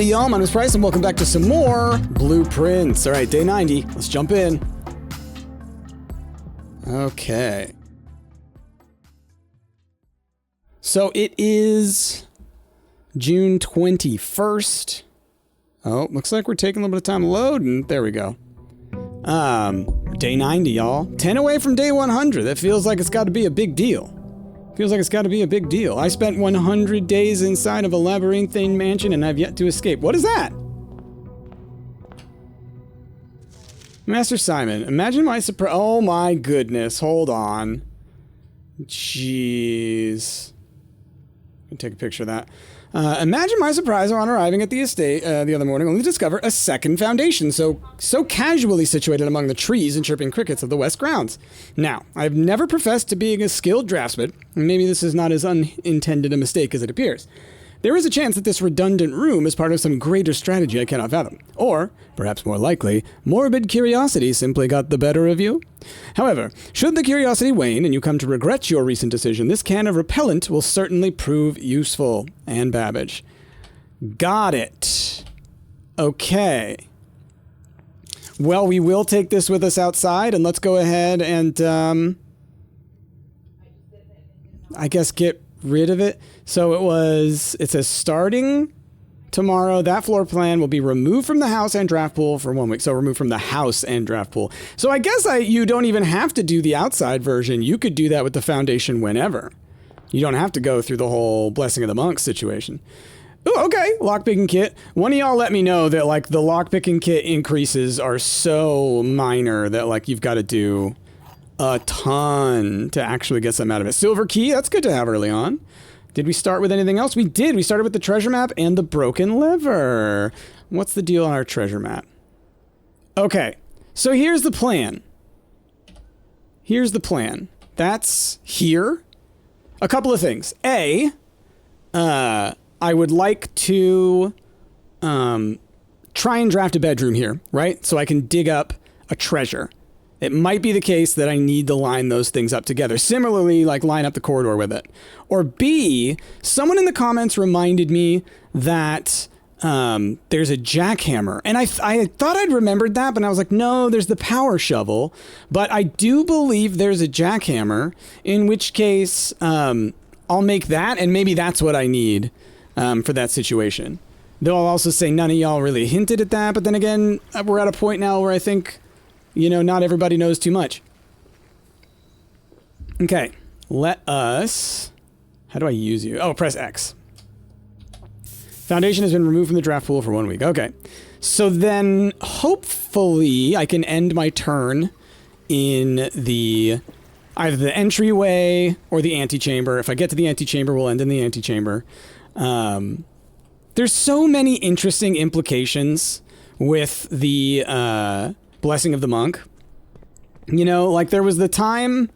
Howdy, y'all. My name is Price, and welcome back to some more Blueprints. All right, day 90. Let's jump in. Okay. So it is June 21st. Oh, looks like we're taking a little bit of time to load, and there we go. Day 90, y'all. 10 away from day 100. That feels like it's got to be a big deal. Feels like it's got to be a big deal. I spent 100 days inside of a labyrinthine mansion and I've yet to escape. What is that? Master Simon, imagine my surprise. Oh my goodness. Hold on. Jeez. Let me take a picture of that. Imagine my surprise on arriving at the estate the other morning, only to discover a second foundation, so casually situated among the trees and chirping crickets of the west grounds. Now, I've never professed to being a skilled draftsman, and maybe this is not as unintended a mistake as it appears. There is a chance that this redundant room is part of some greater strategy I cannot fathom. Or, perhaps more likely, morbid curiosity simply got the better of you. However, should the curiosity wane and you come to regret your recent decision, this can of repellent will certainly prove useful. Anne Babbage. Got it. Okay. Well, we will take this with us outside, and let's go ahead and, I guess get rid of it. So it says starting tomorrow, that floor plan will be removed from the house and draft pool for 1 week. So removed from the house and draft pool. So I guess you don't even have to do the outside version. You could do that with the foundation whenever. You don't have to go through the whole Blessing of the Monks situation. Ooh, okay, lockpicking kit. One of y'all let me know that like the lockpicking kit increases are so minor that like you've got to do a ton to actually get some out of it. Silver key, that's good to have early on. Did we start with anything else? We did. We started with the treasure map and the broken lever. What's the deal on our treasure map? Okay, so here's the plan. Here's the plan. That's here. A couple of things. A, I would like to try and draft a bedroom here, right? So I can dig up a treasure. It might be the case that I need to line those things up together. Similarly, like line up the corridor with it. Or B, someone in the comments reminded me that there's a jackhammer. And I thought I'd remembered that, but I was like, no, there's the power shovel. But I do believe there's a jackhammer, in which case I'll make that, and maybe that's what I need for that situation. Though I'll also say none of y'all really hinted at that, but then again, we're at a point now where I think, you know, not everybody knows too much. Okay, let us... How do I use you? Oh, press X. Foundation has been removed from the draft pool for 1 week. Okay, so then hopefully I can end my turn in either the entryway or the antechamber. If I get to the antechamber, we'll end in the antechamber. There's so many interesting implications with the... Blessing of the Monk. You know, like there was the time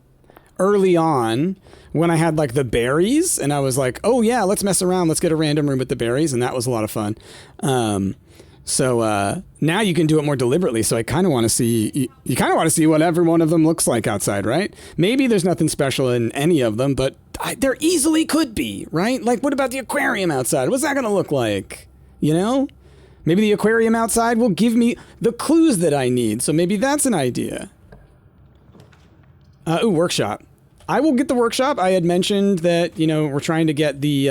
early on when I had like the berries and I was like, oh yeah, let's mess around. Let's get a random room with the berries. And that was a lot of fun. So now you can do it more deliberately. So I kind of want to see, you kind of want to see what every one of them looks like outside, right? Maybe there's nothing special in any of them, but there easily could be, right? Like what about the aquarium outside? What's that going to look like? You know? Maybe the aquarium outside will give me the clues that I need. So maybe that's an idea. Ooh, workshop. I will get the workshop. I had mentioned that, you know, we're trying to get the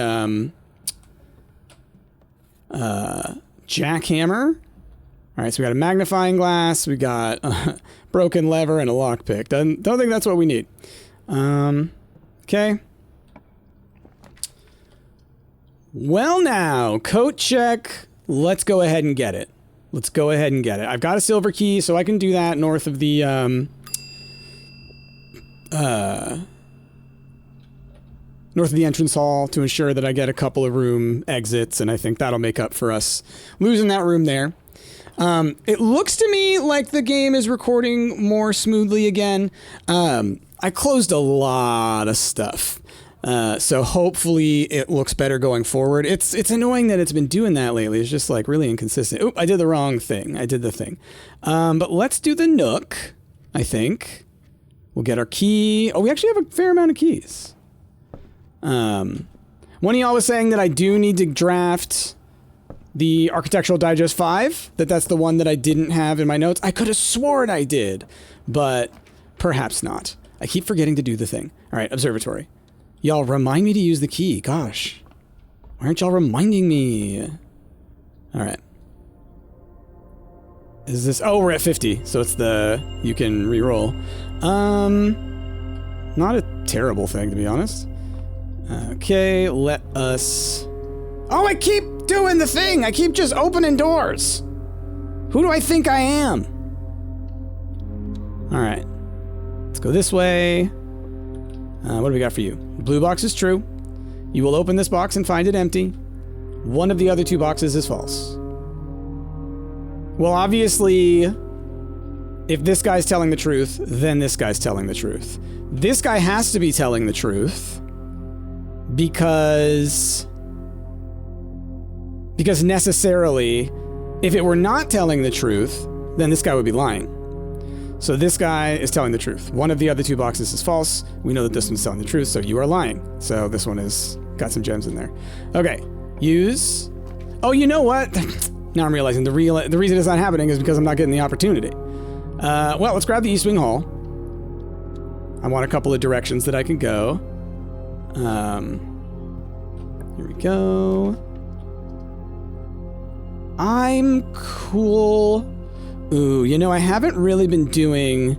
jackhammer. All right, so we got a magnifying glass. We got a broken lever and a lockpick. Don't think that's what we need. Okay. Well now, coat check. Let's go ahead and get it. Let's go ahead and get it. I've got a silver key, so I can do that north of the, north of the entrance hall to ensure that I get a couple of room exits, and I think that'll make up for us losing that room there. It looks to me like the game is recording more smoothly again. I closed a lot of stuff. So hopefully it looks better going forward. It's annoying that it's been doing that lately. It's just like really inconsistent. Oop, I did the wrong thing. I did the thing. But let's do the nook, I think. We'll get our key. Oh, we actually have a fair amount of keys. One of y'all was saying that I do need to draft the Architectural Digest 5, that's the one that I didn't have in my notes. I could have sworn I did, but perhaps not. I keep forgetting to do the thing. All right, observatory. Y'all remind me to use the key. Gosh. Why aren't y'all reminding me? All right. Is this... Oh, we're at 50, so it's the... You can re-roll. Not a terrible thing, to be honest. Okay, let us... Oh, I keep doing the thing! I keep just opening doors! Who do I think I am? Alright. Let's go this way. What do we got for you? The blue box is true. You will open this box and find it empty. One of the other 2 boxes is false. Well, obviously, if this guy's telling the truth, then this guy's telling the truth. This guy has to be telling the truth because necessarily, if it were not telling the truth, then this guy would be lying. So this guy is telling the truth. One of the other 2 boxes is false. We know that this one's telling the truth, so you are lying. So this one has got some gems in there. Okay, use... Oh, you know what? Now I'm realizing the reason it's not happening is because I'm not getting the opportunity. Well, let's grab the East Wing Hall. I want a couple of directions that I can go. Here we go. I'm cool. Ooh, you know, I haven't really been doing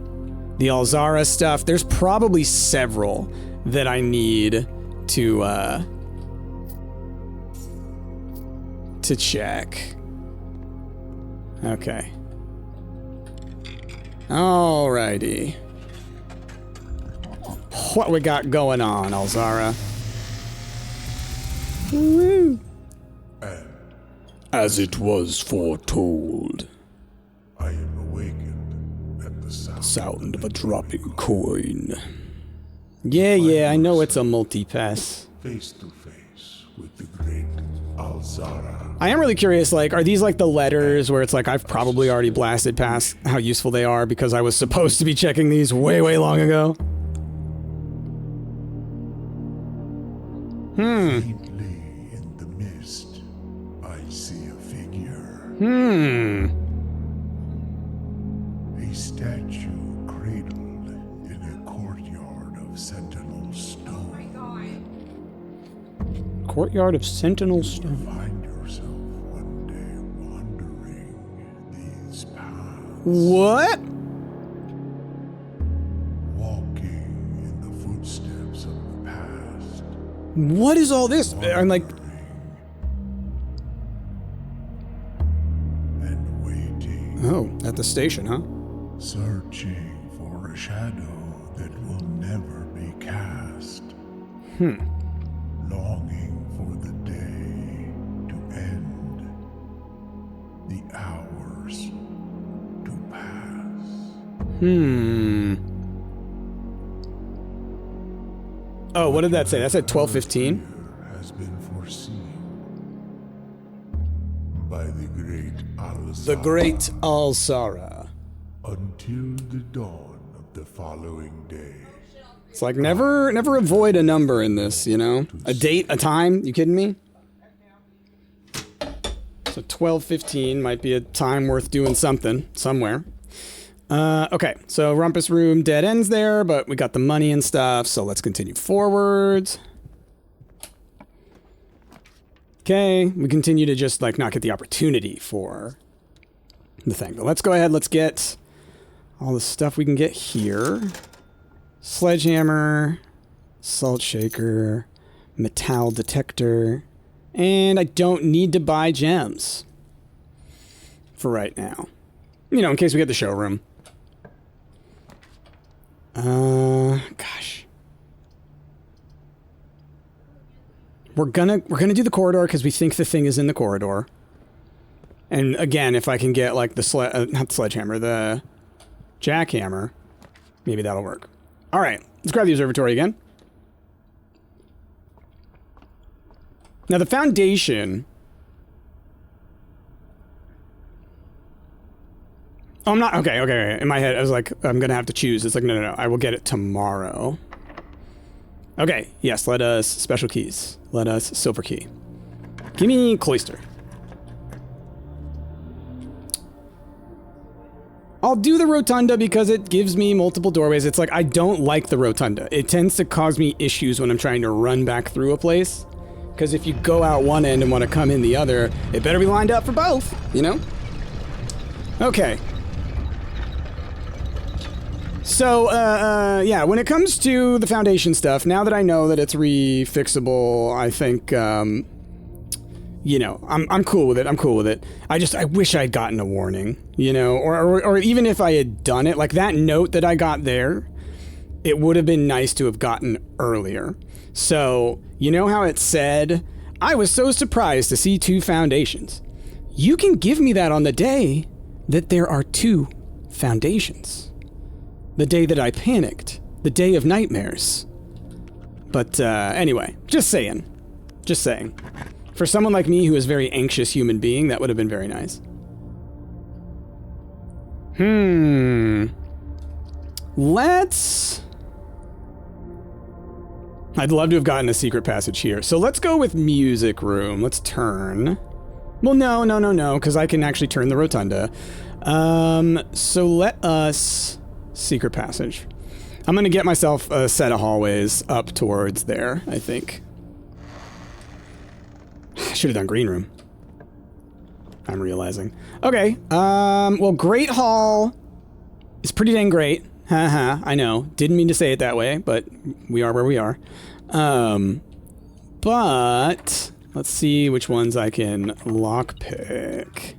the Alsara stuff. There's probably several that I need to check. Okay. Alrighty. What we got going on, Alsara? Woo! As it was foretold, I am awakened at the sound of a dropping coin. Yeah, I know it's a multi-pass. Face to face with the great Alsara. I am really curious, like, are these like the letters where it's like I've probably already blasted past how useful they are because I was supposed to be checking these way, way long ago? Faintly in the mist, I see a figure. A statue cradled in a courtyard of sentinel stone. Courtyard of sentinel stone. Find yourself one day wandering these paths. What? Walking in the footsteps of the past. What is all this? I'm like, And waiting. oh, at the station, huh? Searching for a shadow that will never be cast. Longing for the day to end. The hours to pass. Oh, what did that say? That said 12:15? Has been foreseen by the great Alsara. The great Alsara. Until the dawn of the following day. It's like never avoid a number in this, you know? A date, a time, you kidding me? So 12:15 might be a time worth doing something, somewhere. Okay, so Rumpus Room dead ends there, but we got the money and stuff, so let's continue forwards. Okay, we continue to just, like, not get the opportunity for the thing. But let's go ahead, let's get all the stuff we can get here. Sledgehammer, salt shaker, metal detector, and I don't need to buy gems for right now. You know, in case we get the showroom. Gosh. We're gonna do the corridor because we think the thing is in the corridor. And again, if I can get like the not the sledgehammer, the jackhammer, maybe that'll work. All right, let's grab the observatory again. Now the foundation. Oh, I'm not, okay. In my head, I was like, I'm gonna have to choose. It's like, no, I will get it tomorrow. Okay, yes, let us, special keys. Let us, silver key. Give me cloister. I'll do the rotunda because it gives me multiple doorways. It's like, I don't like the rotunda. It tends to cause me issues when I'm trying to run back through a place. Because if you go out one end and want to come in the other, it better be lined up for both, you know? Okay. So, yeah, when it comes to the foundation stuff, now that I know that it's refixable, I think, you know, I'm cool with it. I'm cool with it. I wish I'd gotten a warning, you know, or even if I had done it, like that note that I got there, it would have been nice to have gotten earlier. So, you know how it said, I was so surprised to see 2 foundations. You can give me that on the day that there are 2 foundations. The day that I panicked. The day of nightmares. But, anyway, just saying. Just saying. For someone like me who is a very anxious human being, that would have been very nice. I'd love to have gotten a secret passage here. So let's go with music room. Let's turn. Well, no, because I can actually turn the rotunda. So let us... Secret passage. I'm going to get myself a set of hallways up towards there, I think. Should have done green room. I'm realizing. Okay, well, Great Hall is pretty dang great. Haha, I know. Didn't mean to say it that way, but we are where we are. But let's see which ones I can lockpick.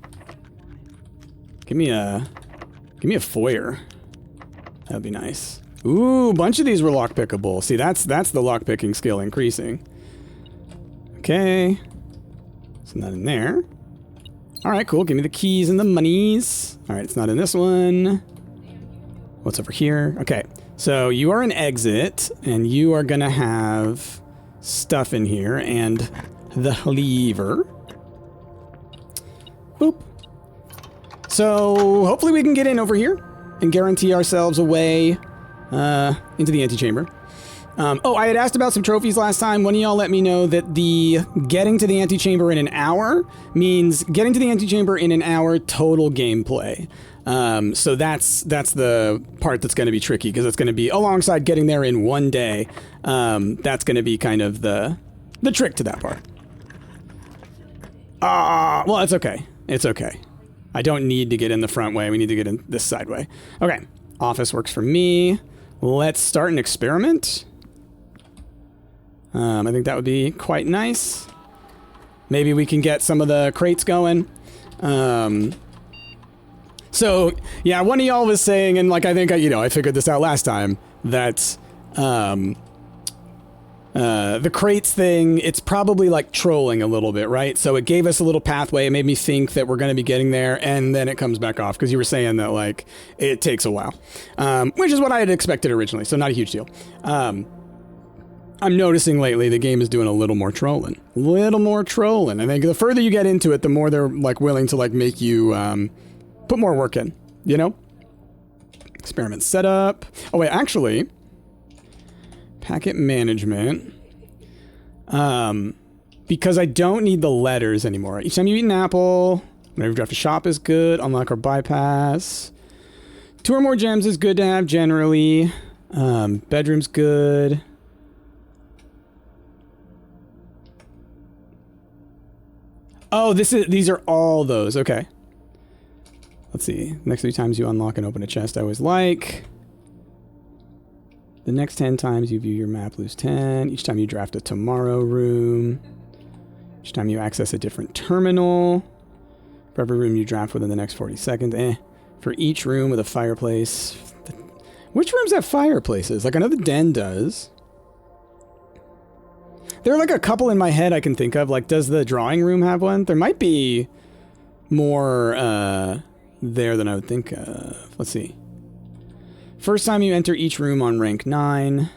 Give me a foyer. That'd be nice. Ooh, a bunch of these were lockpickable. See, that's the lockpicking skill increasing. Okay. It's not in there. All right, cool. Give me the keys and the monies. All right, it's not in this one. What's over here? Okay, so you are an exit, and you are gonna have stuff in here, and the lever. Boop. So hopefully we can get in over here and guarantee ourselves a way into the antechamber. Oh, I had asked about some trophies last time. One of y'all let me know that the getting to the antechamber in an hour means getting to the antechamber in an hour total gameplay. So that's the part that's going to be tricky, because it's going to be alongside getting there in one day. That's going to be kind of the trick to that part. Well, it's okay. It's okay. I don't need to get in the front way. We need to get in this side way. Okay. Office works for me. Let's start an experiment. I think that would be quite nice. Maybe we can get some of the crates going. So, yeah, one of y'all was saying, and like I think, I figured this out last time, that the crates thing, it's probably like trolling a little bit, right? So it gave us a little pathway. It made me think that we're going to be getting there, and then it comes back off, because you were saying that, like, it takes a while. Which is what I had expected originally, so not a huge deal. I'm noticing lately the game is doing a little more trolling. A little more trolling. I think the further you get into it, the more they're, like, willing to, like, make you put more work in, you know? Experiment setup. Oh, wait, actually... Packet management. Because I don't need the letters anymore. Each time you eat an apple, whenever you draft a shop is good. Unlock or bypass. 2 or more gems is good to have generally. Bedroom's good. Oh, these are all those. Okay. Let's see. Next 3 times you unlock and open a chest I always like. The next 10 times you view your map, lose 10. Each time you draft a tomorrow room. Each time you access a different terminal. For every room you draft within the next 40 seconds. For each room with a fireplace. Which rooms have fireplaces? Like, I know the den does. There are like a couple in my head I can think of. Like, does the drawing room have one? There might be more there than I would think of. Let's see. First time you enter each room on rank 9.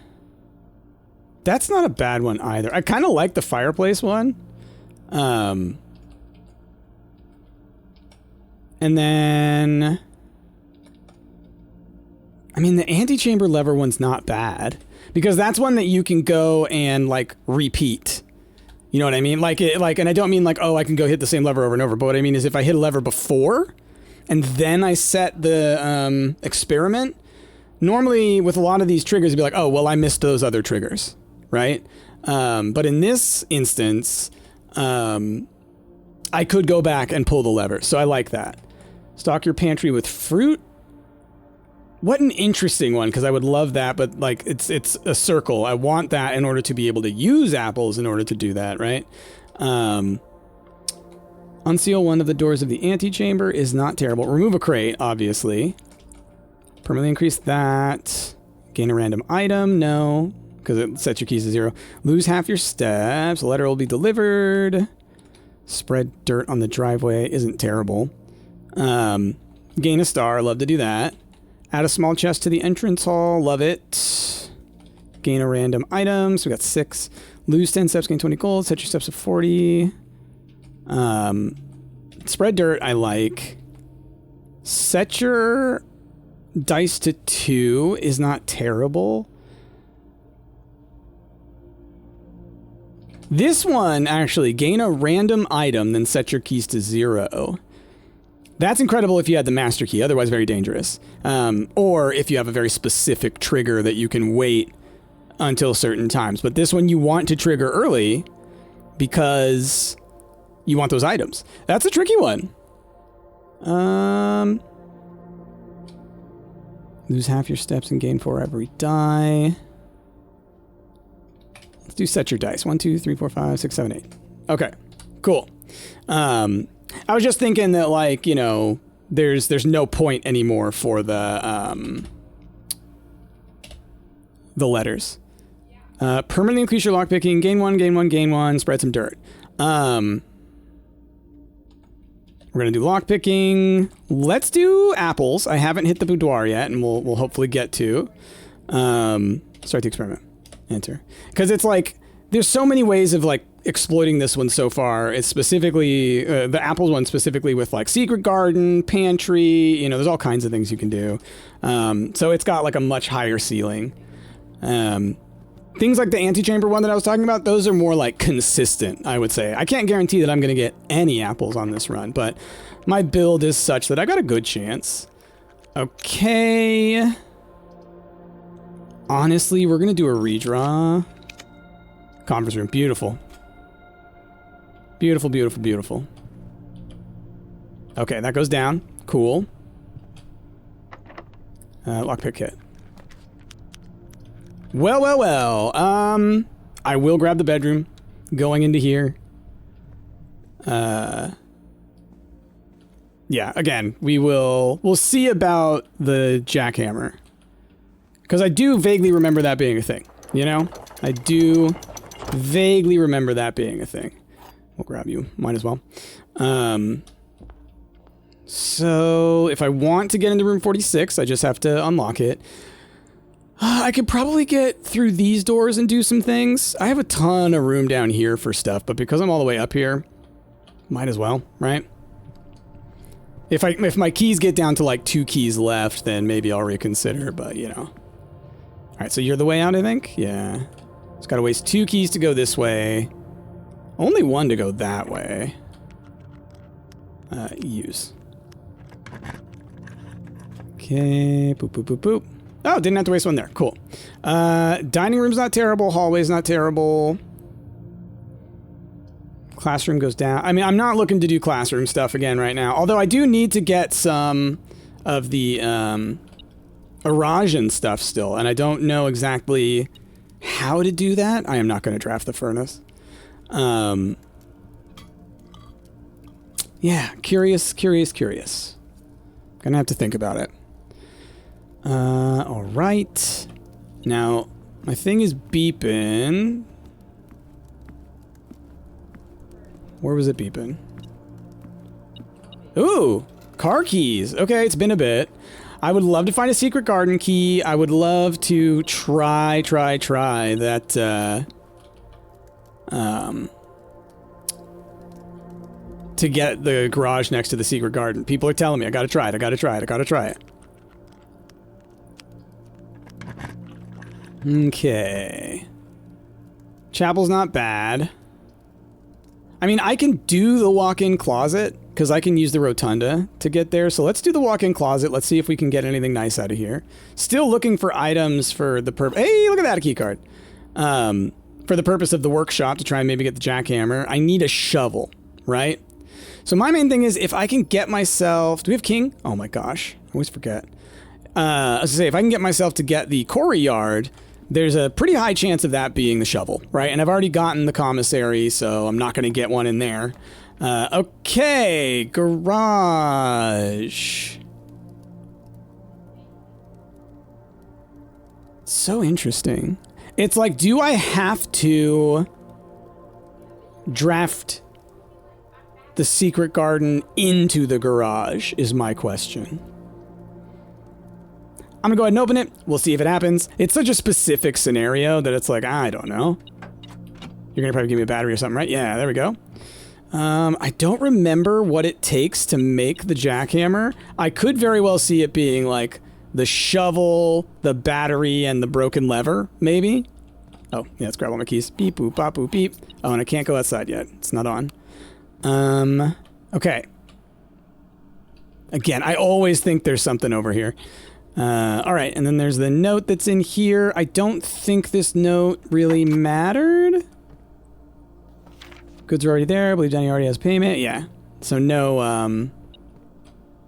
That's not a bad one either. I kind of like the fireplace one. And then... I mean, the antechamber lever one's not bad. Because that's one that you can go and, like, repeat. You know what I mean? And I don't mean, like, oh, I can go hit the same lever over and over. But what I mean is if I hit a lever before... and then I set the experiment, normally with a lot of these triggers, it'd be like, oh, well, I missed those other triggers, right? But in this instance, I could go back and pull the lever, so I like that. Stock your pantry with fruit. What an interesting one, because I would love that, but like it's a circle. I want that in order to be able to use apples in order to do that, right? Unseal one of the doors of the antechamber is not terrible. Remove a crate, obviously. Permanently increase that. Gain a random item, no, because it sets your keys to 0. Lose half your steps. A letter will be delivered. Spread dirt on the driveway isn't terrible. Gain a star, love to do that. Add a small chest to the entrance hall, love it. Gain a random item, so we got 6. Lose 10 steps, gain 20 gold, set your steps to 40. Spread dirt, I like. Set your dice to 2 is not terrible. This one, actually, gain a random item, then set your keys to 0. That's incredible if you had the master key, otherwise very dangerous. Or if you have a very specific trigger that you can wait until certain times. But this one you want to trigger early because you want those items. That's a tricky one. Lose half your steps and gain 4 every die. Let's do set your dice. 1, 2, 3, 4, 5, 6, 7, 8. Okay, cool. I was just thinking that, like, you know, there's no point anymore for the letters. Permanently increase your lockpicking. Gain 1, gain 1, gain 1. Spread some dirt. We're gonna do lockpicking. Let's do apples. I haven't hit the boudoir yet, and we'll hopefully get to. Start the experiment. Enter. Because it's like there's so many ways of like exploiting this one so far. It's specifically the apples one specifically with like secret garden, pantry, you know, there's all kinds of things you can do. So it's got like a much higher ceiling. Things like the antechamber one that I was talking about, those are more like consistent, I would say. I can't guarantee that I'm going to get any apples on this run, but my build is such that I got a good chance. Okay. Honestly, we're going to do a redraw. Conference room. Beautiful. Beautiful, beautiful, beautiful. Okay, that goes down. Cool. Lockpick kit. Well, well, well. I will grab the bedroom. Going into here. Yeah, again, we'll see about the jackhammer. Because I do vaguely remember that being a thing, you know? I do vaguely remember that being a thing. We'll grab you. Might as well. So, if I want to get into room 46, I just have to unlock it. I could probably get through these doors and do some things. I have a ton of room down here for stuff, but because I'm all the way up here, might as well, right? If my keys get down to like 2 keys left, then maybe I'll reconsider, but you know. Alright, so you're the way out, I think? Yeah. Just gotta waste 2 keys to go this way. Only 1 to go that way. Use. Okay, boop, boop, boop, boop. Oh, didn't have to waste 1 there. Cool. Dining room's not terrible. Hallway's not terrible. Classroom goes down. I mean, I'm not looking to do classroom stuff again right now. Although I do need to get some of the erosion stuff still. And I don't know exactly how to do that. I am not going to draft the furnace. Yeah, curious. Gonna have to think about it. All right. Now, my thing is beeping. Where was it beeping? Ooh, car keys. Okay, it's been a bit. I would love to find a secret garden key. I would love to try that, to get the garage next to the secret garden. People are telling me I gotta try it. Okay. Chapel's not bad. I mean, I can do the walk-in closet, because I can use the rotunda to get there. So let's do the walk-in closet. Let's see if we can get anything nice out of here. Still looking for items for the purpose. Hey, look at that, a key card. For the purpose of the workshop to try and maybe get the jackhammer. I need a shovel, right? So my main thing is if I can get myself... Do we have king? Oh my gosh. I always forget. I was gonna say, if I can get myself to get the quarry yard, there's a pretty high chance of that being the shovel, right? And I've already gotten the commissary, so I'm not going to get one in there. Okay, garage. So interesting. It's like, do I have to draft the secret garden into the garage is my question. I'm gonna go ahead and open it. We'll see if it happens. It's such a specific scenario that it's like, I don't know. You're gonna probably give me a battery or something, right? Yeah, there we go. I don't remember what it takes to make the jackhammer. I could very well see it being like the shovel, the battery, and the broken lever, maybe. Oh, yeah, let's grab all my keys. Beep, boop, bop, boop, beep. Oh, and I can't go outside yet. It's not on. Okay. Again, I always think there's something over here. All right, and then there's the note that's in here. I don't think this note really mattered. Goods are already there. I believe Danny already has payment. Yeah. So no,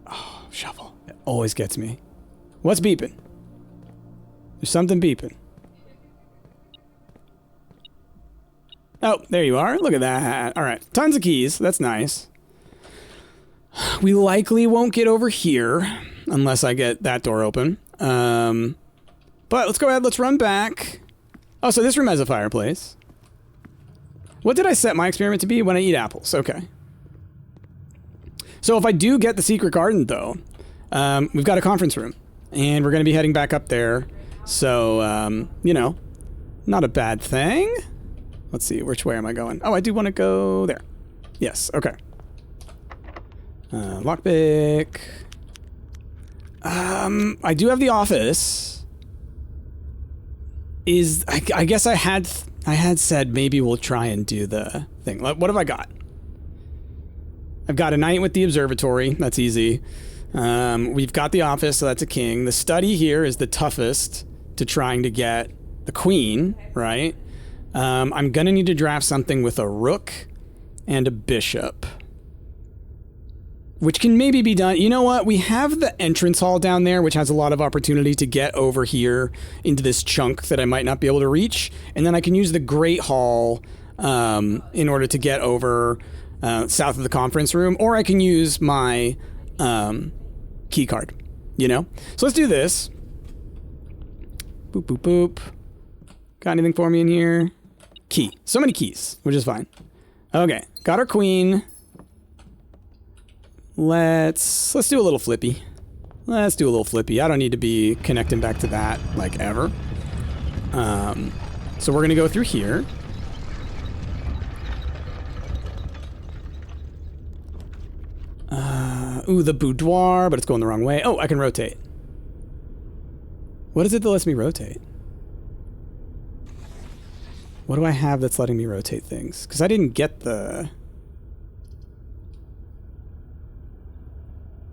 oh, shovel. It always gets me. What's beeping? There's something beeping. Oh, there you are. Look at that. All right. Tons of keys. That's nice. We likely won't get over here unless I get that door open. But let's go ahead. Let's run back. Oh, so this room has a fireplace. What did I set my experiment to be? When I eat apples. Okay. So if I do get the secret garden, though, we've got a conference room. And we're going to be heading back up there. So, you know, not a bad thing. Let's see. Which way am I going? Oh, I do want to go there. Yes. Okay. Lockpick. I do have the office. I guess I had said maybe we'll try and do the thing. What have I got? I've got a knight with the observatory. That's easy. We've got the office, so that's a king. The study here is the toughest to trying to get the queen, right? I'm gonna need to draft something with a rook and a bishop. Which can maybe be done. You know what? We have the entrance hall down there, which has a lot of opportunity to get over here into this chunk that I might not be able to reach. And then I can use the Great Hall in order to get over south of the conference room. Or I can use my key card, you know? So let's do this. Boop, boop, boop. Got anything for me in here? Key. So many keys, which is fine. Okay, got our queen. Let's do a little flippy. Let's do a little flippy. I don't need to be connecting back to that, like, ever. So we're gonna go through here. Ooh, the boudoir, but it's going the wrong way. Oh, I can rotate. What is it that lets me rotate? What do I have that's letting me rotate things? Because I didn't get the...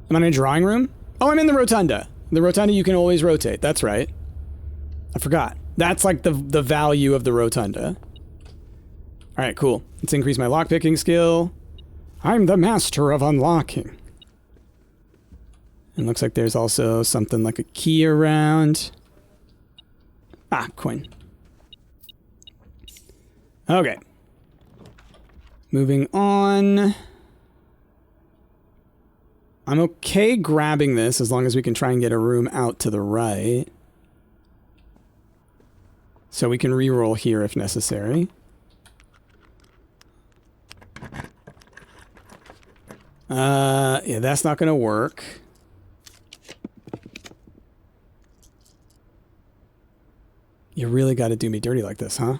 Am I in a drawing room? Oh, I'm in the rotunda. The rotunda you can always rotate. That's right. I forgot. That's like the value of the rotunda. All right, cool. Let's increase my lockpicking skill. I'm the master of unlocking. And looks like there's also something like a key around. Ah, coin. Okay. Moving on. I'm okay grabbing this as long as we can try and get a room out to the right. So we can re-roll here if necessary. Yeah, that's not gonna work. You really gotta do me dirty like this, huh?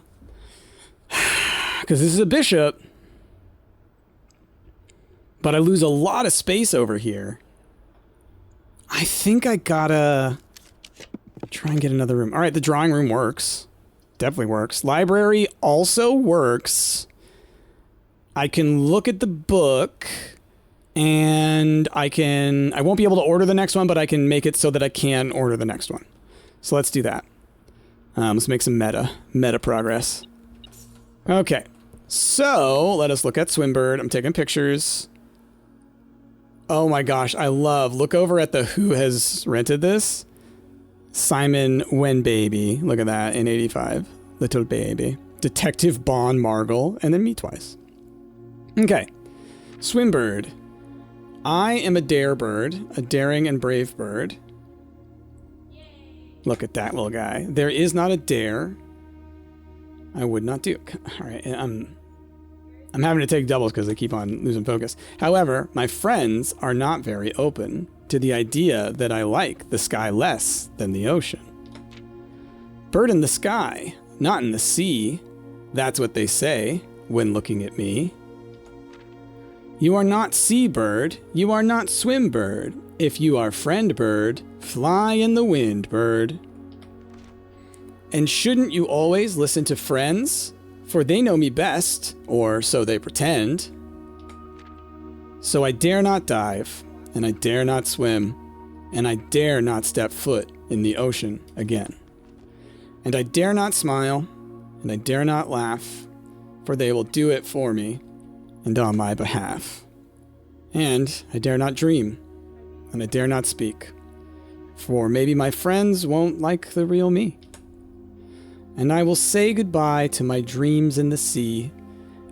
Because this is a bishop. But I lose a lot of space over here. I think I gotta try and get another room. All right, the drawing room works. Definitely works. Library also works. I can look at the book. And I won't be able to order the next one, but I can make it so that I can order the next one. So let's do that. Let's make some meta progress. Okay. So let us look at Swimbird. I'm taking pictures. Oh my gosh. Look over at the who has rented this. Simon Wenbaby. Look at that in 85. Little baby. Detective Bon Margle. And then me twice. Okay. Swimbird. I am a dare bird, a daring and brave bird. Look at that little guy. There is not a dare. I would not do. All right, I'm having to take doubles because I keep on losing focus. However, my friends are not very open to the idea that I like the sky less than the ocean. Bird in the sky, not in the sea. That's what they say when looking at me. You are not sea bird, you are not swim bird. If you are friend bird, fly in the wind bird. And shouldn't you always listen to friends? For they know me best, or so they pretend. So I dare not dive, and I dare not swim, and I dare not step foot in the ocean again. And I dare not smile, and I dare not laugh, for they will do it for me and on my behalf. And I dare not dream, and I dare not speak, for maybe my friends won't like the real me. And I will say goodbye to my dreams in the sea,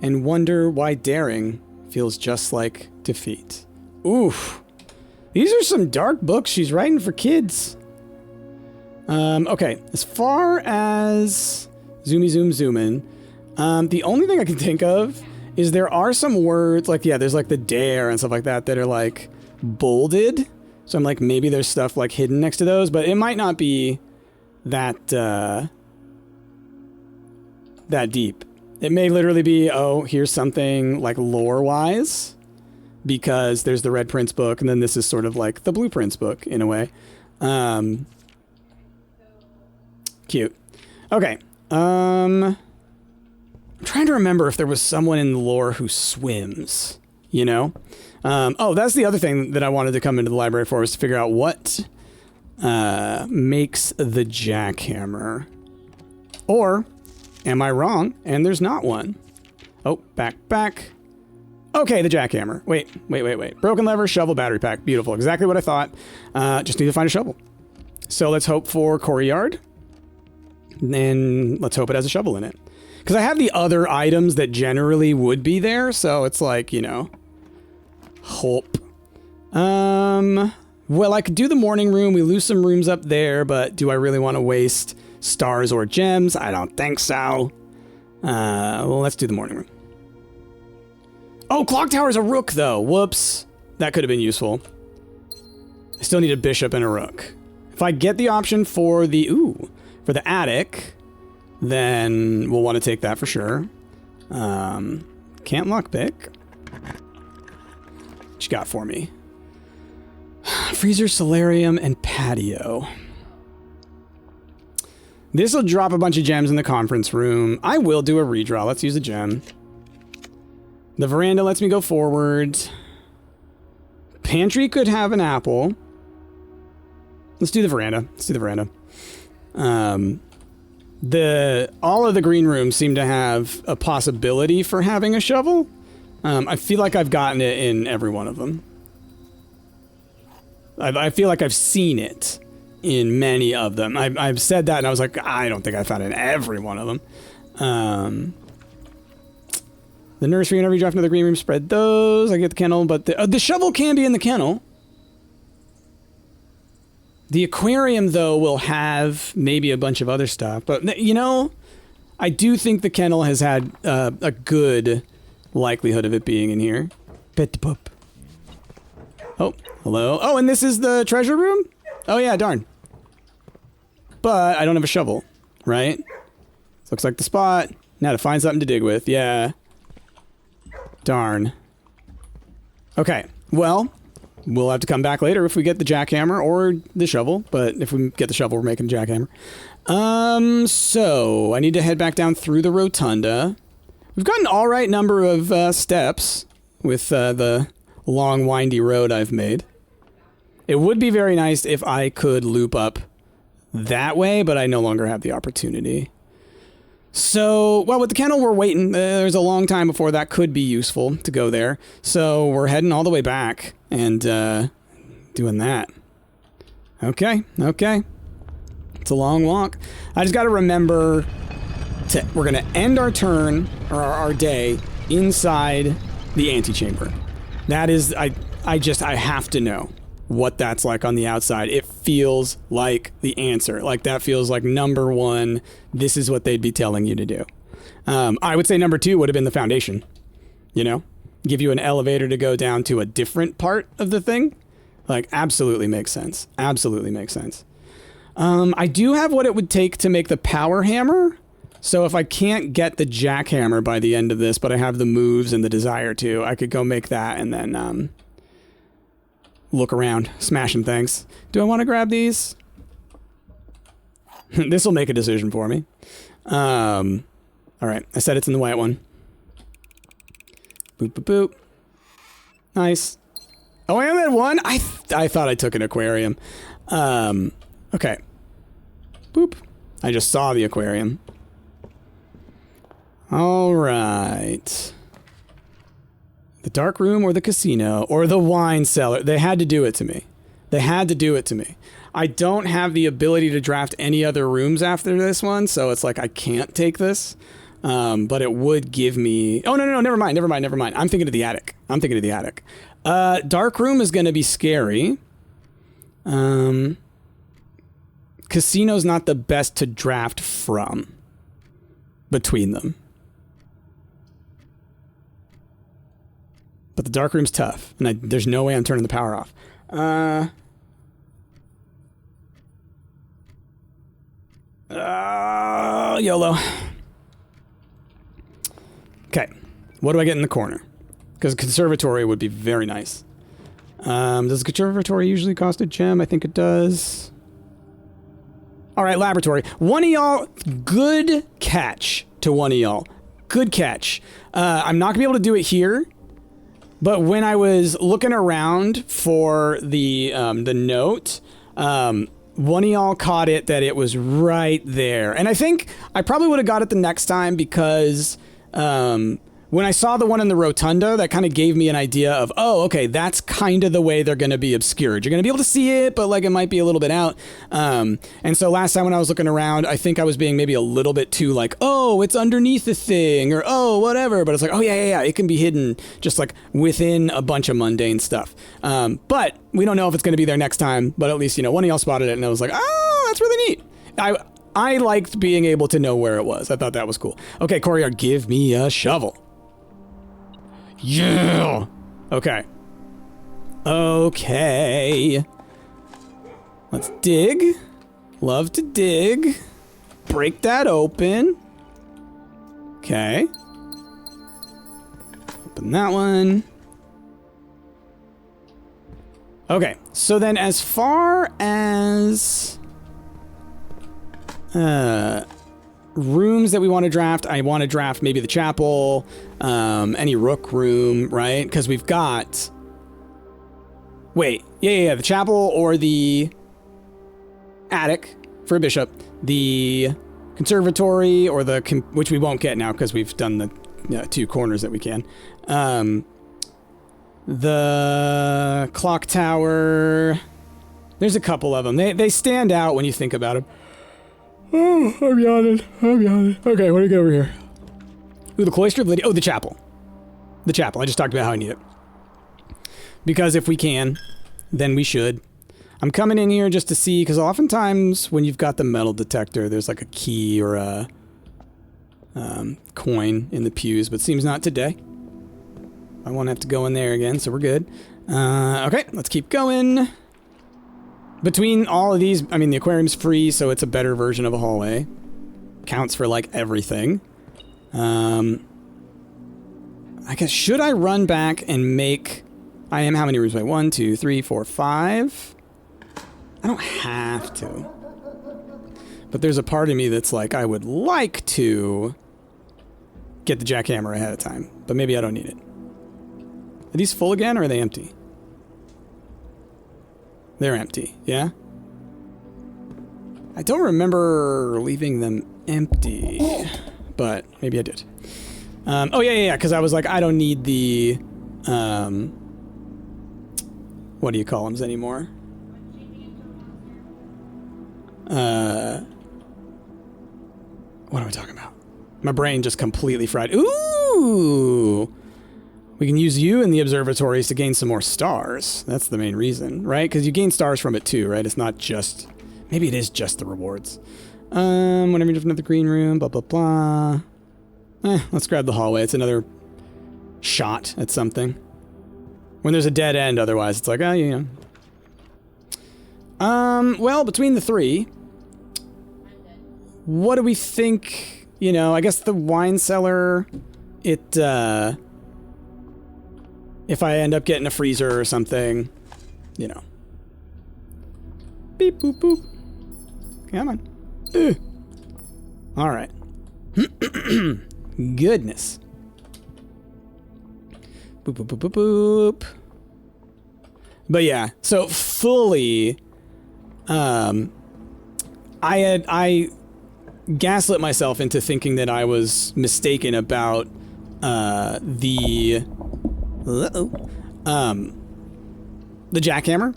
and wonder why daring feels just like defeat. Oof. These are some dark books she's writing for kids. Okay, as far as zoom in, the only thing I can think of is there are some words, like, yeah, there's like the dare and stuff like that that are like bolded. So I'm like, maybe there's stuff like hidden next to those, but it might not be that, that deep. It may literally be, oh, here's something like lore-wise, because there's the Red Prince book, and then this is sort of like the Blue Prince book in a way. Cute. Okay. I'm trying to remember if there was someone in the lore who swims, you know? Oh, that's the other thing that I wanted to come into the library for, was to figure out what makes the jackhammer. Or am I wrong and there's not one? Oh, back. Okay, the jackhammer. Wait. Broken lever, shovel, battery pack. Beautiful. Exactly what I thought. Just need to find a shovel. So let's hope for Courtyard. And let's hope it has a shovel in it. Because I have the other items that generally would be there, so it's like, you know, hope. Well, I could do the morning room. We lose some rooms up there, but do I really want to waste stars or gems? I don't think so. Well, let's do the morning room. Oh, Clock Tower's a rook, though. Whoops. That could have been useful. I still need a bishop and a rook. If I get the option for the, for the attic, then we'll want to take that for sure. Can't lockpick. What you got for me? Freezer, solarium, and patio. This will drop a bunch of gems in the conference room. I will do a redraw. Let's use a gem. The veranda lets me go forward. Pantry could have an apple. Let's do the veranda. All of the green rooms seem to have a possibility for having a shovel. I feel like I've gotten it in every one of them. I feel like I've seen it in many of them. I've said that and I was like, I don't think I found it in every one of them. The nursery, whenever you drop into the green room, spread those. I get the kennel, but the shovel can be in the kennel. The aquarium, though, will have maybe a bunch of other stuff. But, you know, I do think the kennel has had a good likelihood of it being in here. Pet the pup. Oh, hello. Oh, and this is the treasure room? Oh, yeah, darn. But I don't have a shovel, right? Looks like the spot. Now to find something to dig with. Yeah. Darn. Okay, well, we'll have to come back later if we get the jackhammer or the shovel, but if we get the shovel, we're making the jackhammer. So I need to head back down through the rotunda. We've got an all right number of steps with the long, windy road I've made. It would be very nice if I could loop up that way, but I no longer have the opportunity. So, well, with the kennel, we're waiting. There's a long time before that could be useful to go there. So we're heading all the way back and doing that. Okay. It's a long walk. I just got to remember we're going to end our turn, or our day, inside the antechamber. That is, I have to know what that's like on the outside. It feels like the answer. Like, that feels like number one. This is what they'd be telling you to do. I would say number two would have been the foundation. You know? Give you an elevator to go down to a different part of the thing. Like, absolutely makes sense. Absolutely makes sense. I do have what it would take to make the power hammer. So if I can't get the jackhammer by the end of this, but I have the moves and the desire to, I could go make that and then look around, smashing things. Do I want to grab these? This will make a decision for me. All right, I said it's in the white one. Boop, boop, boop. Nice. Oh, I only had one? I thought I took an aquarium. Okay. Boop. I just saw the aquarium. All right. The dark room or the casino or the wine cellar. They had to do it to me. They had to do it to me. I don't have the ability to draft any other rooms after this one, so it's like I can't take this. But it would give me... Oh, no, never mind. I'm thinking of the attic. Dark room is going to be scary. Casino's not the best to draft from between them. But the dark room's tough, and there's no way I'm turning the power off. YOLO. Okay, what do I get in the corner? Because conservatory would be very nice. Does conservatory usually cost a gem? I think it does. All right, laboratory. One of y'all, good catch to one of y'all. Good catch. I'm not gonna be able to do it here. But when I was looking around for the note, one of y'all caught it that it was right there. And I think I probably would have got it the next time because when I saw the one in the Rotunda, that kind of gave me an idea of, oh, okay, that's kind of the way they're going to be obscured. You're going to be able to see it, but like it might be a little bit out. And so last time when I was looking around, I think I was being maybe a little bit too like, oh, it's underneath the thing or oh, whatever. But it's like, oh, yeah. It can be hidden just like within a bunch of mundane stuff. But we don't know if it's going to be there next time. But at least, one of y'all spotted it and I was like, oh, that's really neat. I liked being able to know where it was. I thought that was cool. Okay, Coryard, give me a shovel. Yeah. Okay. Let's dig. Love to dig. Break that open. Okay. Open that one. Okay. So then as far as rooms that we want to draft, I want to draft maybe the chapel, any rook room, right? Because we've got... Wait, yeah, the chapel or the attic for a bishop, the conservatory or which we won't get now because we've done the two corners that we can. The clock tower. There's a couple of them. They stand out when you think about them. Oh, I'm yawning. Okay, what do we got over here? Ooh, the cloister of Lydia. Oh, the chapel. I just talked about how I need it. Because if we can, then we should. I'm coming in here just to see, because oftentimes when you've got the metal detector, there's like a key or a coin in the pews, but seems not today. I won't have to go in there again, so we're good. Okay, let's keep going. Between all of these, I mean, the aquarium's free, so it's a better version of a hallway. Counts for, like, everything. I guess, should I run back and make... I am how many rooms? Wait, 1, 2, 3, 4, 5? I don't have to. But there's a part of me that's like, I would like to get the jackhammer ahead of time. But maybe I don't need it. Are these full again, or are they empty? They're empty, yeah? I don't remember leaving them empty, but maybe I did. Oh, yeah, because I was like, I don't need the, what do you call them anymore? What am I talking about? My brain just completely fried. Ooh! We can use you in the observatories to gain some more stars. That's the main reason, right? Because you gain stars from it too, right? It's not just... Maybe it is just the rewards. Whenever you're in the green room, blah, blah, blah. Let's grab the hallway. It's another shot at something. When there's a dead end, otherwise, it's like, oh, you know. Well, between the three, what do we think? You know, I guess the wine cellar, it, if I end up getting a freezer or something, you know. Beep, boop, boop. Come on. Ugh. All right. Goodness. Boop, boop, boop, boop, boop. But yeah, so fully, I gaslit myself into thinking that I was mistaken about, the jackhammer.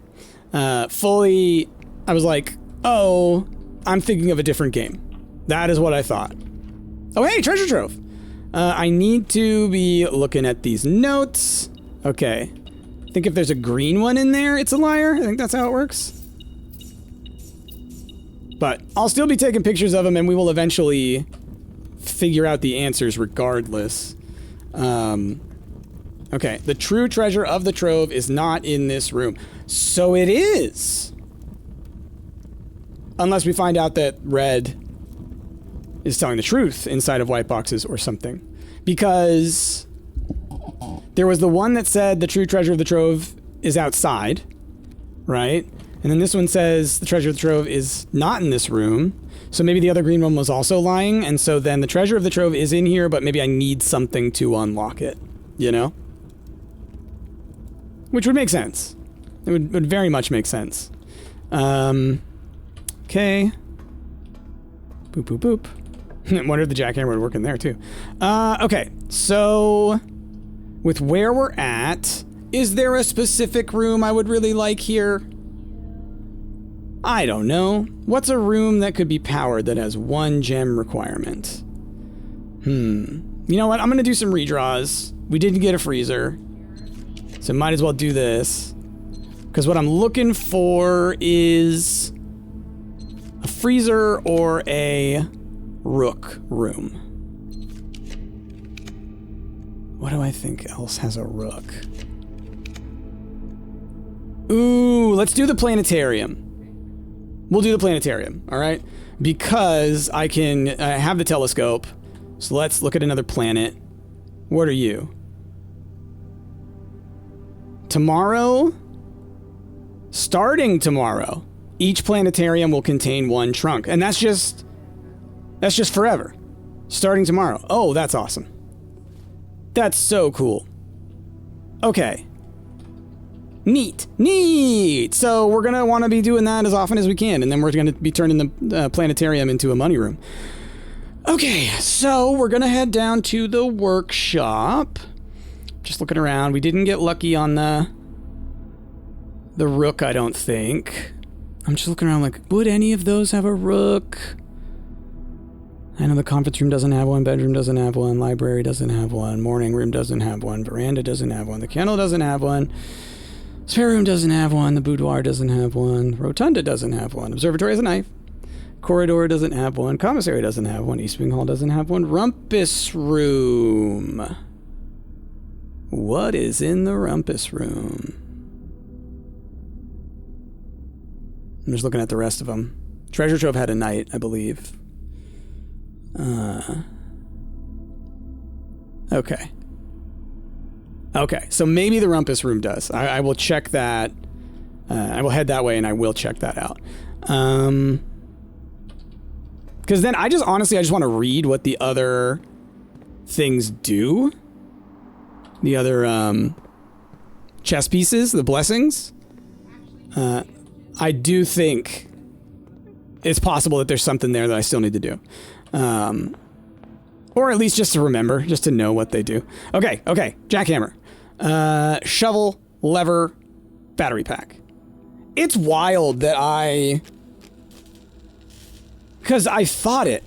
Fully, I was like, oh, I'm thinking of a different game. That is what I thought. Oh, hey, treasure trove. I need to be looking at these notes. Okay. I think if there's a green one in there, it's a liar. I think that's how it works. But I'll still be taking pictures of them, and we will eventually figure out the answers regardless. Okay, the true treasure of the trove is not in this room. So it is! Unless we find out that red is telling the truth inside of white boxes or something. Because there was the one that said the true treasure of the trove is outside, right? And then this one says the treasure of the trove is not in this room. So maybe the other green one was also lying, and so then the treasure of the trove is in here, but maybe I need something to unlock it, you know? Which would make sense. It would very much make sense. Okay. Boop, boop, boop. I wonder if the jackhammer would work in there, too. Okay, so with where we're at, is there a specific room I would really like here? I don't know. What's a room that could be powered that has one gem requirement? You know what? I'm going to do some redraws. We didn't get a freezer, so might as well do this. Because what I'm looking for is a freezer or a rook room. What do I think else has a rook? Ooh, let's do the planetarium. We'll do the planetarium, all right? Because I can have the telescope. So let's look at another planet. What are you? Tomorrow? Starting tomorrow, each planetarium will contain one trunk. And that's just forever. Starting tomorrow. Oh, that's awesome. That's so cool. Okay. Neat. So we're going to want to be doing that as often as we can, and then we're going to be turning the planetarium into a money room. Okay, so we're going to head down to the workshop. Just looking around. We didn't get lucky on the rook, I don't think. I'm just looking around like, would any of those have a rook? I know the conference room doesn't have one, bedroom doesn't have one, library doesn't have one, morning room doesn't have one, veranda doesn't have one, the kennel doesn't have one. Spare room doesn't have one. The boudoir doesn't have one. Rotunda doesn't have one. Observatory has a knife. Corridor doesn't have one. Commissary doesn't have one. East Wing Hall doesn't have one. Rumpus room. What is in the rumpus room? I'm just looking at the rest of them. Treasure trove had a knight, I believe. Okay. Okay, so maybe the rumpus room does. I will check that. I will head that way and I will check that out. Because then I just want to read what the other things do. The other chess pieces, the blessings, I do think it's possible that there's something there that I still need to do. Or at least just to remember, just to know what they do. Okay, jackhammer. Shovel, lever, battery pack. It's wild that because I thought it.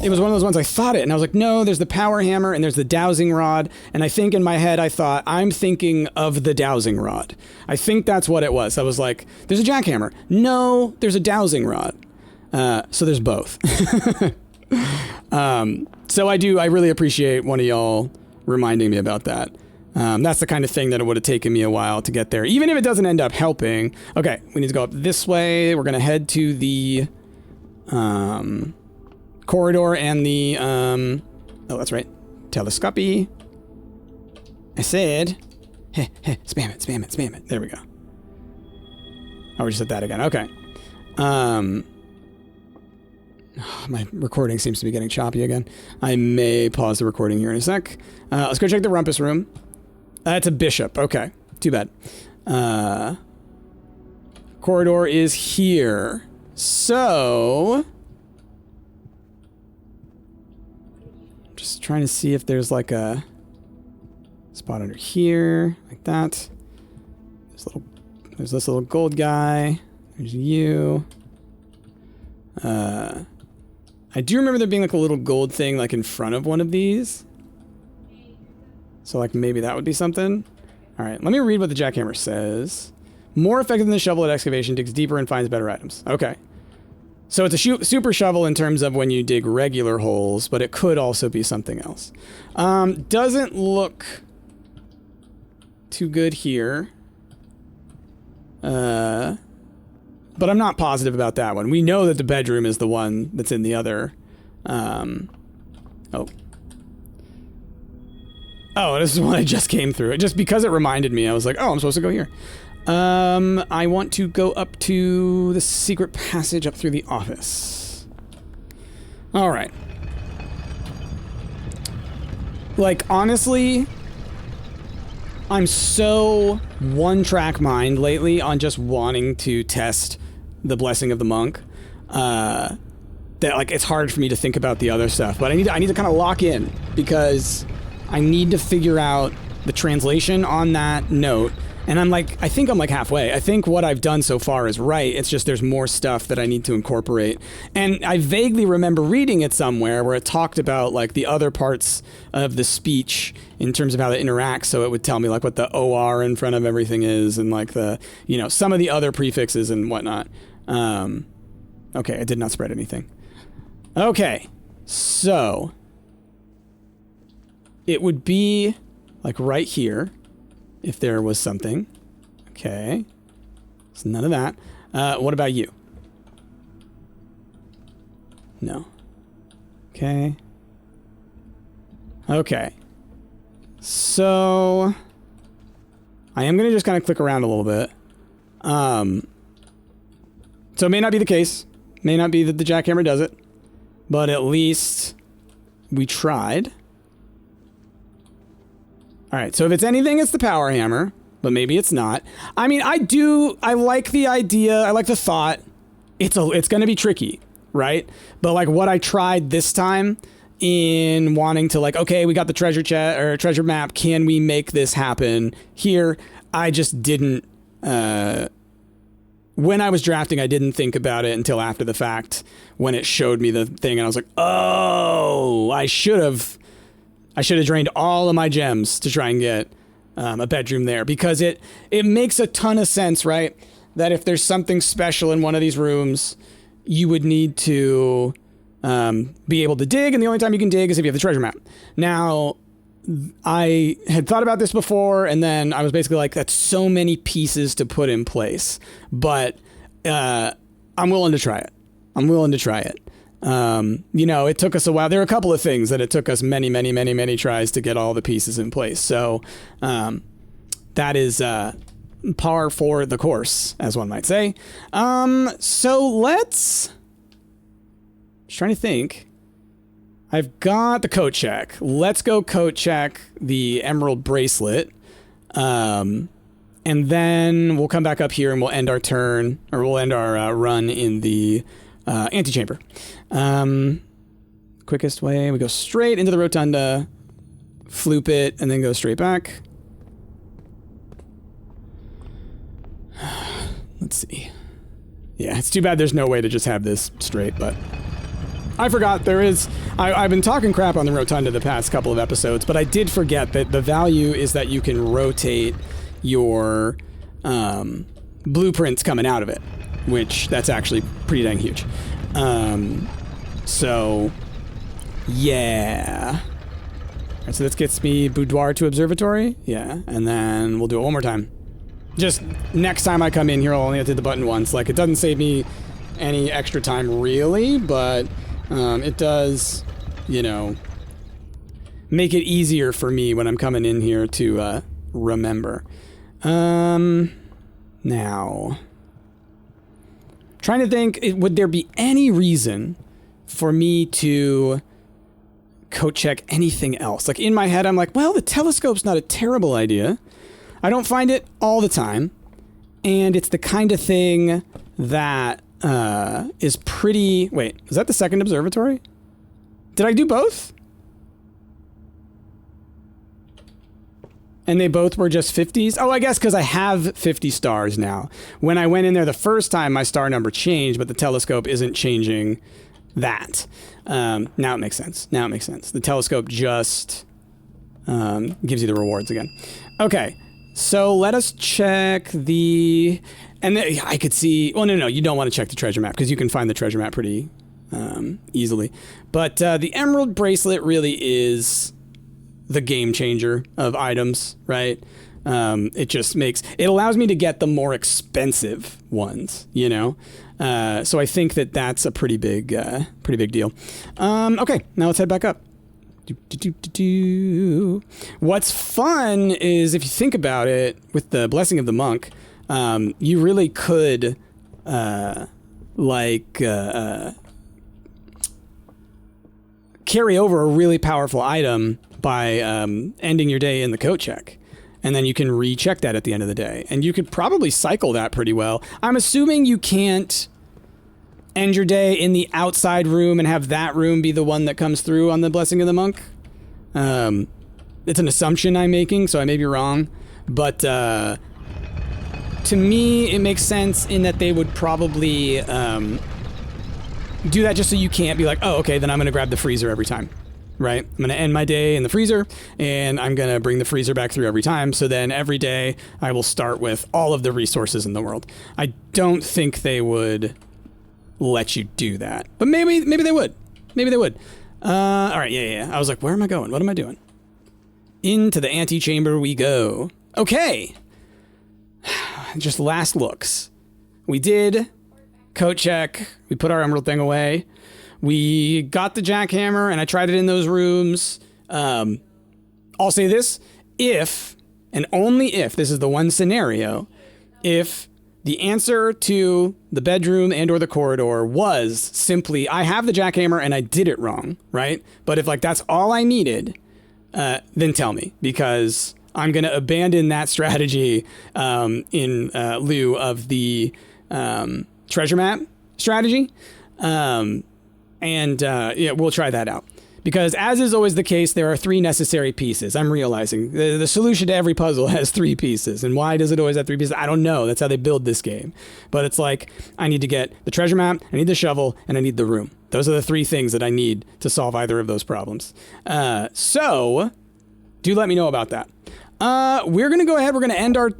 It was one of those ones I thought it, and I was like, no, there's the power hammer and there's the dowsing rod, and I think in my head I thought, I'm thinking of the dowsing rod. I think that's what it was. I was like, there's a jackhammer. No, there's a dowsing rod. So there's both. So I really appreciate one of y'all reminding me about that. That's the kind of thing that it would have taken me a while to get there, even if it doesn't end up helping. Okay, we need to go up this way. We're going to head to the corridor and the, oh, that's right, telescopy. I said, spam it. There we go. Oh, we just said that again. Okay. My recording seems to be getting choppy again. I may pause the recording here in a sec. Let's go check the rumpus room. It's a bishop. Okay. Too bad. Corridor is here. So... just trying to see if there's like a spot under here. Like that. There's this little gold guy. There's you. I do remember there being like a little gold thing like in front of one of these. So like maybe that would be something. All right, let me read what the jackhammer says. More effective than the shovel at excavation, digs deeper and finds better items. Okay. So it's a super shovel in terms of when you dig regular holes, but it could also be something else. Doesn't look too good here. But I'm not positive about that one. We know that the bedroom is the one that's in the other. Oh, this is one I just came through. Just because it reminded me, I was like, oh, I'm supposed to go here. I want to go up to the secret passage up through the office. All right. Like, honestly, I'm so one-track mind lately on just wanting to test the blessing of the monk, that like it's hard for me to think about the other stuff. But I need to kind of lock in because I need to figure out the translation on that note. And I think I'm like halfway. I think what I've done so far is right. It's just there's more stuff that I need to incorporate. And I vaguely remember reading it somewhere where it talked about like the other parts of the speech in terms of how it interacts. So it would tell me like what the OR in front of everything is and like the, some of the other prefixes and whatnot. Okay, I did not spread anything. Okay, so it would be like right here. If there was something. Okay. It's none of that. What about you? No. Okay. Okay. So I am going to just kind of click around a little bit. So it may not be the case. May not be that the jackhammer does it. But at least we tried. All right, so if it's anything, it's the power hammer, but maybe it's not. I mean, I like the idea, I like the thought. It's going to be tricky, right? But like what I tried this time in wanting to like, okay, we got the treasure map. Can we make this happen here? I just didn't, when I was drafting, I didn't think about it until after the fact when it showed me the thing and I was like, oh, I should have drained all of my gems to try and get a bedroom there because it makes a ton of sense, right? That if there's something special in one of these rooms, you would need to be able to dig, and the only time you can dig is if you have the treasure map. Now, I had thought about this before, and then I was basically like, that's so many pieces to put in place, but I'm willing to try it. It took us a while. There are a couple of things that it took us many tries to get all the pieces in place. So that is par for the course, as one might say. So let's... just trying to think. I've got the coat check. Let's go coat check the emerald bracelet. And then we'll come back up here and we'll end our turn, or we'll end our run in the antechamber. Quickest way, we go straight into the rotunda, floop it, and then go straight back. Let's see. Yeah, it's too bad there's no way to just have this straight, but I forgot there is. I've been talking crap on the rotunda the past couple of episodes, but I did forget that the value is that you can rotate your blueprints coming out of it, which that's actually pretty dang huge. So, yeah. All right, so this gets me boudoir to observatory. Yeah, and then we'll do it one more time. Just next time I come in here, I'll only have to hit the button once. Like, it doesn't save me any extra time really, but it does, you know, make it easier for me when I'm coming in here to remember. Now, trying to think, would there be any reason for me to coat check anything else? Like, in my head, I'm like, well, the telescope's not a terrible idea. I don't find it all the time, and it's the kind of thing that is pretty... Wait, is that the second observatory? Did I do both? And they both were just 50s? Oh, I guess because I have 50 stars now. When I went in there the first time, my star number changed, but the telescope isn't changing that. Now it makes sense. Now it makes sense. The telescope just gives you the rewards again. Okay, so let us check the... And I could see... Well, no, you don't want to check the treasure map because you can find the treasure map pretty easily. But the emerald bracelet really is the game changer of items, right? It just makes... It allows me to get the more expensive ones, you know? So I think that that's a pretty big deal. Okay, now let's head back up. What's fun is, if you think about it, with the Blessing of the Monk, you really could, carry over a really powerful item by ending your day in the coat check. And then you can recheck that at the end of the day. And you could probably cycle that pretty well. I'm assuming you can't end your day in the outside room and have that room be the one that comes through on the Blessing of the Monk. It's an assumption I'm making, so I may be wrong. But to me, it makes sense in that they would probably do that just so you can't be like, oh, okay, then I'm going to grab the freezer every time. Right? I'm going to end my day in the freezer, and I'm going to bring the freezer back through every time. So then every day I will start with all of the resources in the world. I don't think they would let you do that, but maybe they would. Maybe they would. All right, yeah. I was like, where am I going? What am I doing? Into the antechamber we go. Okay. Just last looks. We did coat check. We put our emerald thing away. We got the jackhammer, and I tried it in those rooms. I'll say this. If, and only if, this is the one scenario, if the answer to the bedroom and or the corridor was simply, I have the jackhammer and I did it wrong, right? But if, like, that's all I needed, then tell me, because I'm going to abandon that strategy in lieu of the treasure map strategy. Yeah, we'll try that out. Because as is always the case, there are 3 necessary pieces. I'm realizing the solution to every puzzle has 3 pieces. And why does it always have 3 pieces? I don't know. That's how they build this game. But it's like, I need to get the treasure map, I need the shovel, and I need the room. Those are the 3 things that I need to solve either of those problems. So, do let me know about that. We're going to go ahead. We're going to end our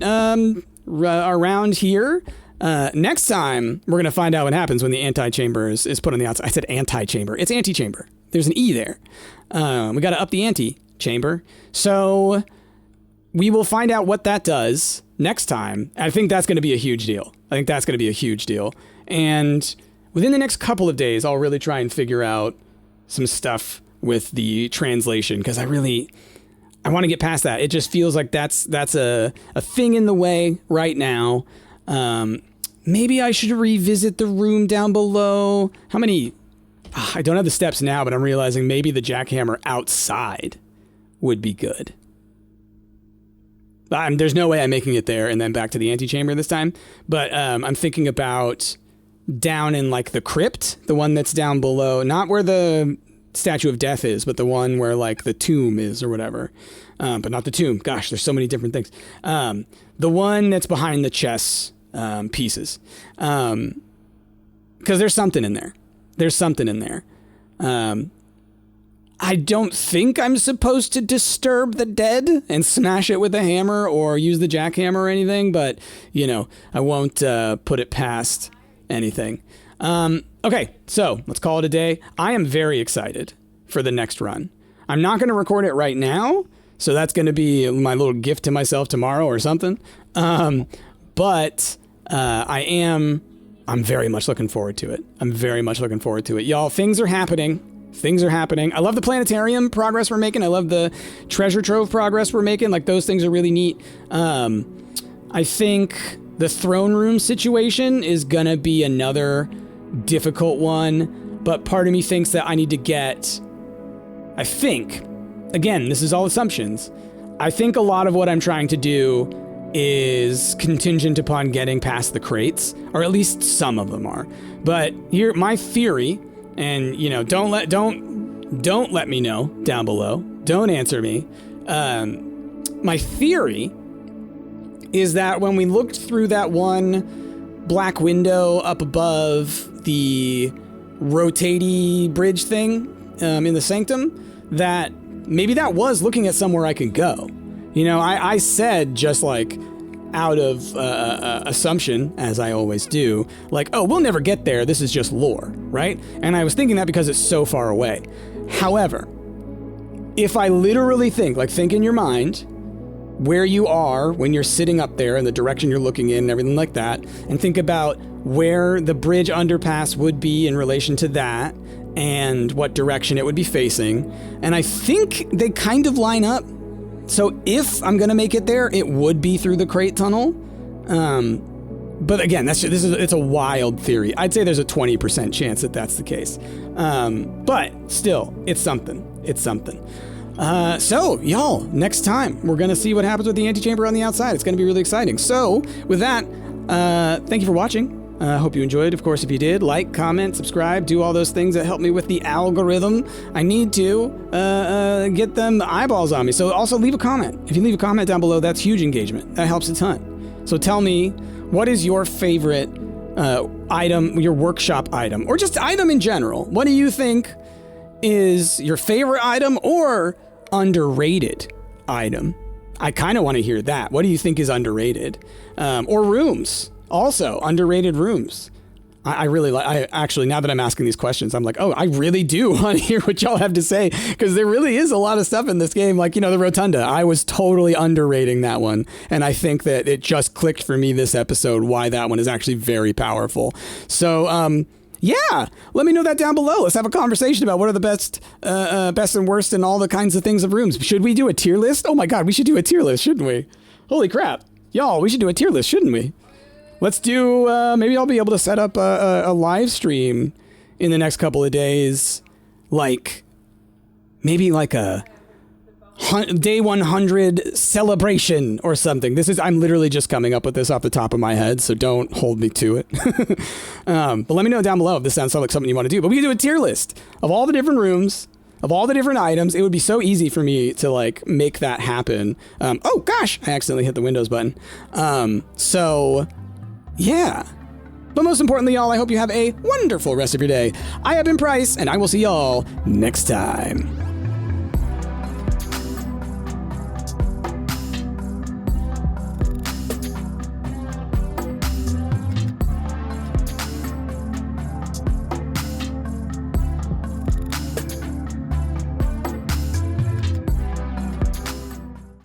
round here. Next time, we're going to find out what happens when the antechamber is put on the outside. I said antechamber. It's antechamber. There's an E there. We got to up the antechamber. So we will find out what that does next time. I think that's going to be a huge deal. And within the next couple of days, I'll really try and figure out some stuff with the translation, because I want to get past that. It just feels like that's a thing in the way right now. Maybe I should revisit the room down below. How many? I don't have the steps now, but I'm realizing maybe the jackhammer outside would be good. There's no way I'm making it there and then back to the antechamber this time. But I'm thinking about down in like the crypt, the one that's down below, not where the statue of death is, but the one where like the tomb is or whatever. But not the tomb. Gosh, there's so many different things. The one that's behind the chess pieces. Because there's something in there. There's something in there. I don't think I'm supposed to disturb the dead and smash it with a hammer or use the jackhammer or anything, but, you know, I won't put it past anything. Okay, so let's call it a day. I am very excited for the next run. I'm not going to record it right now, so that's going to be my little gift to myself tomorrow or something. But I'm very much looking forward to it. I'm very much looking forward to it. Y'all, things are happening. Things are happening. I love the Planetarium progress we're making. I love the treasure trove progress we're making. Like, those things are really neat. I think the throne room situation is going to be another difficult one. But part of me thinks that I need to get... I think, again, this is all assumptions. I think a lot of what I'm trying to do is contingent upon getting past the crates, or at least some of them are. But here, my theory... And, you know, don't let me know down below. Don't answer me. My theory is that when we looked through that one black window up above the rotatey bridge thing in the sanctum, that maybe that was looking at somewhere I can go. You know, I said, just like out of assumption, as I always do, like, oh, we'll never get there, this is just lore, right? And I was thinking that because it's so far away. However, if I literally think in your mind where you are when you're sitting up there and the direction you're looking in and everything like that, and think about where the bridge underpass would be in relation to that and what direction it would be facing, and I think they kind of line up. So if I'm going to make it there, it would be through the crate tunnel. But again, it's a wild theory. I'd say there's a 20% chance that that's the case. But still, it's something. It's something. So y'all, next time we're going to see what happens with the antechamber on the outside. It's going to be really exciting. So with that, thank you for watching. I hope you enjoyed. Of course, if you did, like, comment, subscribe, do all those things that help me with the algorithm. I need to get them the eyeballs on me. So also leave a comment. If you leave a comment down below, that's huge engagement. That helps a ton. So tell me, what is your favorite item, your workshop item, or just item in general? What do you think is your favorite item or underrated item? I kind of want to hear that. What do you think is underrated? Or rooms. Also, underrated rooms. I really like, I actually, now that I'm asking these questions, I'm like, oh, I really do want to hear what y'all have to say, because there really is a lot of stuff in this game. Like, you know, the Rotunda, I was totally underrating that one. And I think that it just clicked for me this episode why that one is actually very powerful. So, yeah, let me know that down below. Let's have a conversation about what are the best and worst and all the kinds of things of rooms. Should we do a tier list? Oh my God, we should do a tier list, shouldn't we? Holy crap. Y'all, we should do a tier list, shouldn't we? Let's do, maybe I'll be able to set up a live stream in the next couple of days. Like, maybe like a day 100 celebration or something. I'm literally just coming up with this off the top of my head, so don't hold me to it. But let me know down below if this sounds like something you want to do. But we can do a tier list of all the different rooms, of all the different items. It would be so easy for me to like make that happen. Oh gosh, I accidentally hit the Windows button. So yeah. But most importantly, y'all, I hope you have a wonderful rest of your day. I have been Price, and I will see y'all next time.